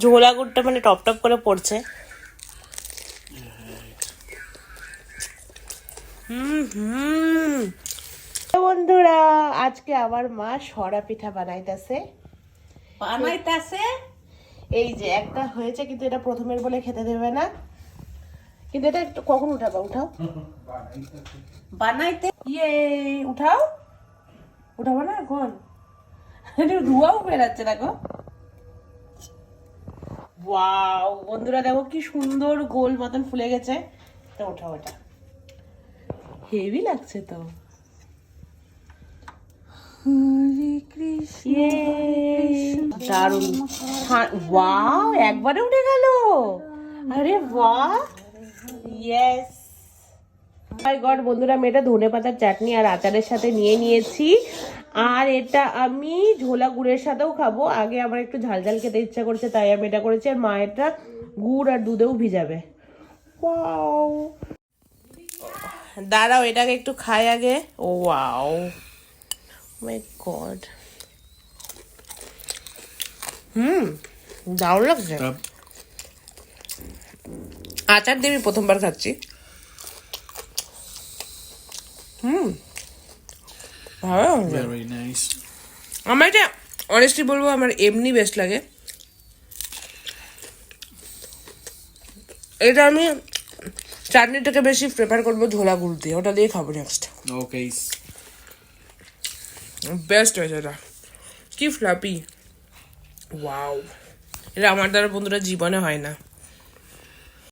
ঝোলা গুড়টা মানে টপ টপ করে পড়ছে। বন্ধুরা আজকে আমার মা সরা পিঠা বানাইতেছে। এই যে একটা হয়েছে, কিন্তু এটা প্রথমের বলে খেতে দেবে না। কিন্তু এটা একটু কখন উঠাবা? উঠাও বানাইতে উঠাও, উঠাবো না এখন। ধোঁয়াও বেরাচ্ছে না গো। ওয়াও বন্ধুরা দেখো কি সুন্দর গোল মতন ফুলে গেছে। তো ওঠাও, ওটা হেভি লাগছে তো। দারুন। ওয়াও একবারে উঠে গেল। আরে বাহ, ইয়েস। মাই গড বন্ধুরা, আমি এটা ধনেপাতার চাটনি আর আচারের সাথে নিয়ে নিয়েছি। আর এটা আমি ঝোলা গুড়ের সাথেও খাবো। আগে আমার একটু ঝাল ঝাল খেতে ইচ্ছা করছে, তাই আমি এটা করেছি। আর মা এটা গুড় আর দুধেও ভিজাবে। ওয়াও, দাঁড়াও এটাকে একটু খাই আগে। ও ওয়াও, মাই গড, দারুণ লাগছে। আচার দিয়ে আমি প্রথমবার খাচ্ছি। আমার এটা অনেস্টলি বলবো আমার এমনি বেস্ট লাগে। এটা আমি চাটনিটাকে বেশি প্রেফার করবো ঝোলা গুড় দিয়ে, ওটা দিয়ে খাবো নেক্সট। ওকে, বেস্ট হয়েছে এটা, কি ফ্লাপি। ওয়াও, এটা আমার দ্বারা বন্ধুরা জীবনে হয় না।